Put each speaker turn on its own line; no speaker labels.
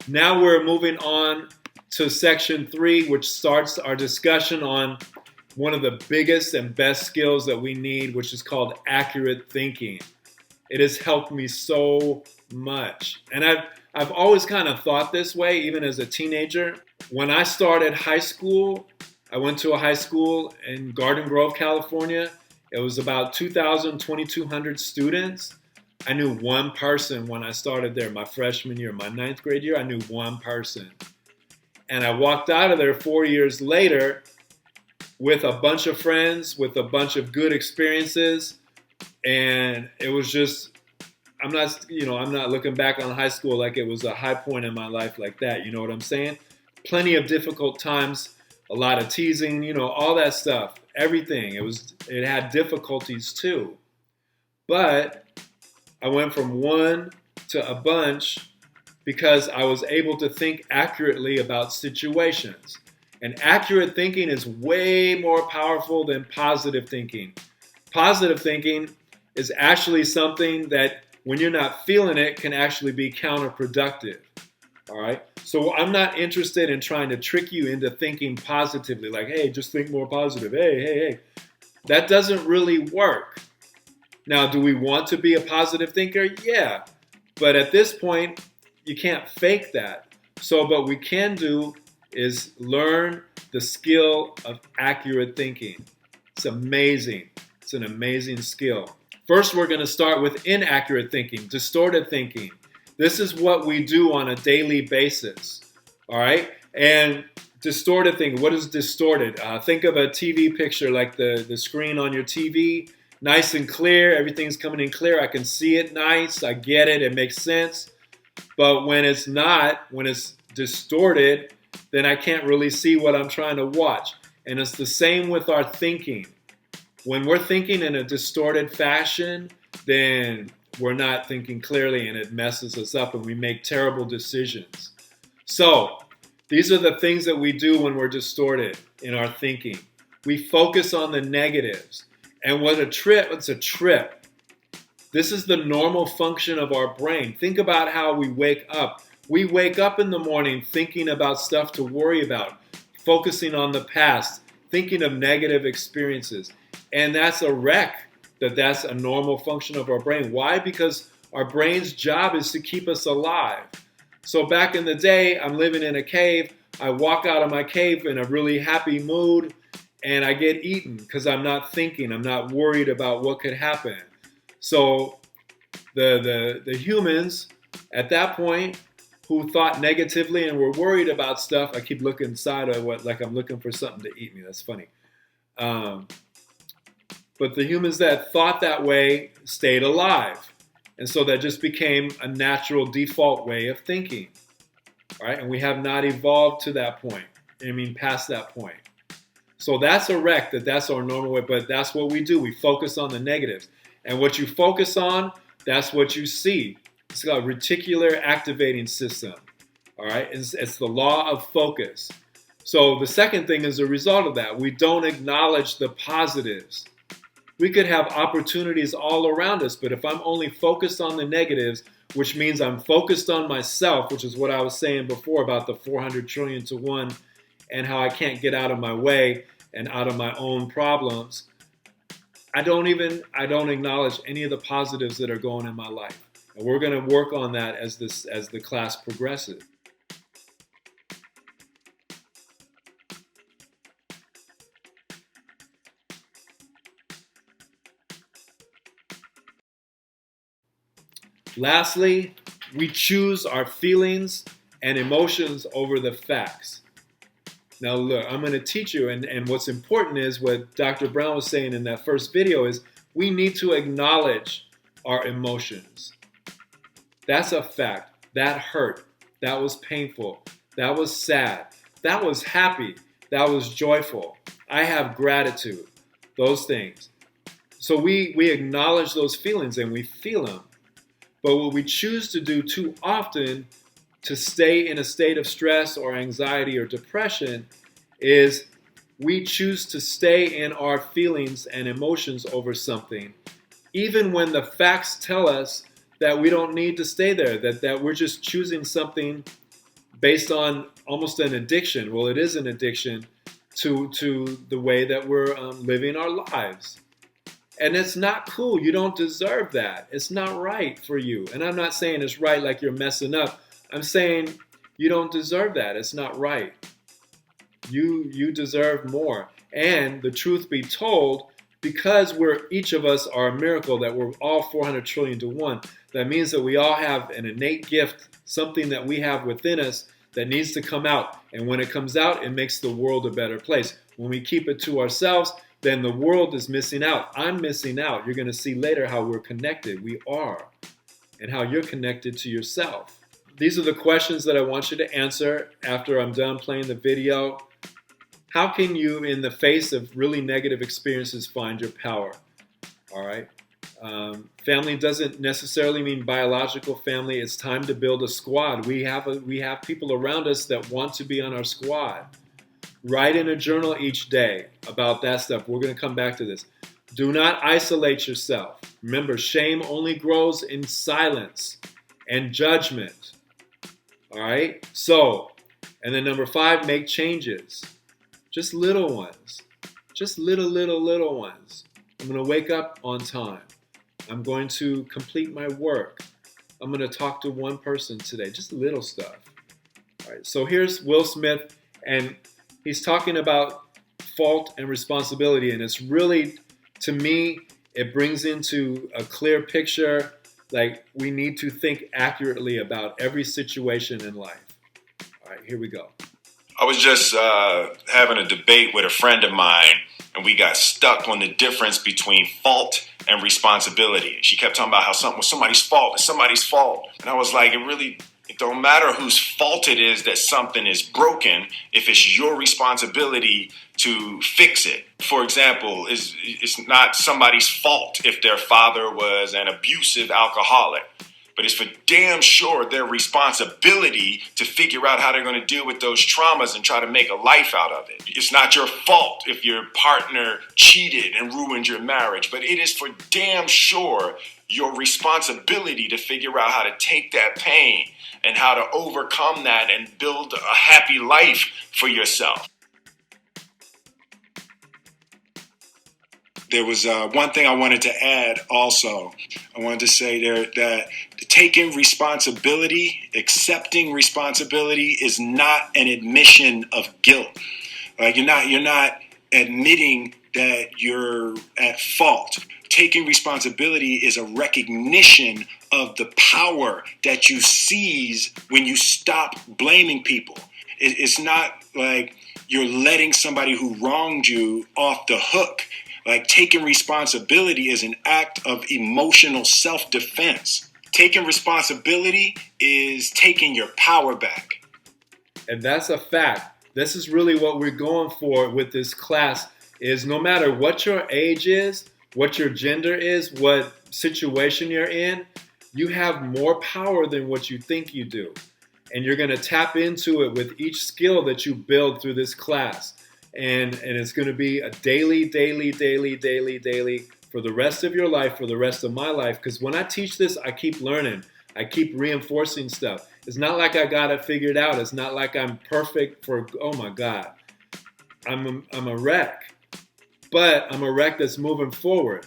Now we're moving on to section 3, which starts our discussion on one of the biggest and best skills that we need, which is called accurate thinking. It has helped me so much. And I've always kind of thought this way, even as a teenager. When I started high school, I went to a high school in Garden Grove, California. It was about 2,200 students. I knew one person when I started there, my freshman year, my ninth grade year, I knew one person. And I walked out of there 4 years later with a bunch of friends, with a bunch of good experiences. And it was just, I'm not looking back on high school like it was a high point in my life like that. You know what I'm saying? Plenty of difficult times, a lot of teasing, all that stuff, everything. It had difficulties too. But I went from one to a bunch because I was able to think accurately about situations. And accurate thinking is way more powerful than positive thinking. Positive thinking is actually something that when you're not feeling it can actually be counterproductive. All right. So I'm not interested in trying to trick you into thinking positively, like, hey, just think more positive. Hey. That doesn't really work. Now, do we want to be a positive thinker? Yeah. But at this point, you can't fake that. So what we can do is learn the skill of accurate thinking. It's amazing. It's an amazing skill. First, we're going to start with inaccurate thinking, distorted thinking. This is what we do on a daily basis. All right? And distorted thinking, what is distorted? Think of a TV picture like the screen on your TV. Nice and clear. Everything's coming in clear. I can see it nice. I get it. It makes sense. But when it's not, when it's distorted, then I can't really see what I'm trying to watch. And it's the same with our thinking. When we're thinking in a distorted fashion, then we're not thinking clearly and it messes us up and we make terrible decisions. So these are the things that we do when we're distorted in our thinking. We focus on the negatives. And it's a trip. This is the normal function of our brain. Think about how we wake up. We wake up in the morning thinking about stuff to worry about, focusing on the past, thinking of negative experiences. And that's a wreck. That's a normal function of our brain. Why? Because our brain's job is to keep us alive. So back in the day, I'm living in a cave. I walk out of my cave in a really happy mood and I get eaten because I'm not thinking. I'm not worried about what could happen. So the humans at that point who thought negatively and were worried about stuff, I keep looking inside of like I'm looking for something to eat me. That's funny. But the humans that thought that way stayed alive. And so that just became a natural default way of thinking. Right? And we have not evolved to that point. Past that point. So that's a wreck, that's our normal way, but that's what we do. We focus on the negatives. And what you focus on, that's what you see. It's called reticular activating system. All right? It's the law of focus. So the second thing is a result of that. We don't acknowledge the positives. We could have opportunities all around us, but if I'm only focused on the negatives, which means I'm focused on myself, which is what I was saying before about the 400 trillion to 1 and how I can't get out of my way and out of my own problems, I don't acknowledge any of the positives that are going in my life. And we're going to work on that as the class progresses. Lastly, we choose our feelings and emotions over the facts. Now look, I'm going to teach you, and what's important is what Dr. Brown was saying in that first video is we need to acknowledge our emotions. That's a fact. That hurt. That was painful. That was sad. That was happy. That was joyful. I have gratitude. Those things. So we acknowledge those feelings and we feel them. But what we choose to do too often to stay in a state of stress or anxiety or depression is we choose to stay in our feelings and emotions over something, even when the facts tell us that we don't need to stay there, that we're just choosing something based on almost an addiction. Well, it is an addiction to the way that we're living our lives. And it's not cool. You don't deserve that. It's not right for you. And I'm not saying it's right like you're messing up. I'm saying you don't deserve that. It's not right. You deserve more. And the truth be told, because we're each of us are a miracle, that we're all 400 trillion to one, that means that we all have an innate gift, something that we have within us that needs to come out. And when it comes out, it makes the world a better place. When we keep it to ourselves, then the world is missing out. I'm missing out. You're going to see later how we're connected. We are. And how you're connected to yourself. These are the questions that I want you to answer after I'm done playing the video. How can you, in the face of really negative experiences, find your power? All right. Family doesn't necessarily mean biological family. It's time to build a squad. We have people around us that want to be on our squad. Write in a journal each day about that stuff. We're going to come back to this. Do not isolate yourself. Remember, shame only grows in silence and judgment. All right? So, and then number 5, make changes. Just little ones. Just little ones. I'm going to wake up on time. I'm going to complete my work. I'm going to talk to one person today. Just little stuff. All right. So here's Will Smith, and he's talking about fault and responsibility. And it's really, to me, it brings into a clear picture, like we need to think accurately about every situation in life. All right, here we go.
I was just having a debate with a friend of mine, and we got stuck on the difference between fault and responsibility. She kept talking about how something was somebody's fault. It's somebody's fault. And I was like, it don't matter whose fault it is that something is broken if it's your responsibility to fix it. For example, it's not somebody's fault if their father was an abusive alcoholic. But it's for damn sure their responsibility to figure out how they're going to deal with those traumas and try to make a life out of it. It's not your fault if your partner cheated and ruined your marriage, but it is for damn sure your responsibility to figure out how to take that pain and how to overcome that and build a happy life for yourself. There was one thing I wanted to add also. I wanted to say there that taking responsibility, accepting responsibility is not an admission of guilt. Like you're not admitting that you're at fault. Taking responsibility is a recognition of the power that you seize when you stop blaming people. It's not like you're letting somebody who wronged you off the hook. Like taking responsibility is an act of emotional self-defense. Taking responsibility is taking your power back.
And that's a fact. This is really what we're going for with this class, is no matter what your age is, what your gender is, what situation you're in, you have more power than what you think you do. And you're going to tap into it with each skill that you build through this class. And it's going to be a daily for the rest of your life, for the rest of my life. Because when I teach this, I keep learning. I keep reinforcing stuff. It's not like I got it figured out. It's not like I'm perfect for, oh my God. I'm a wreck. But I'm a wreck that's moving forward.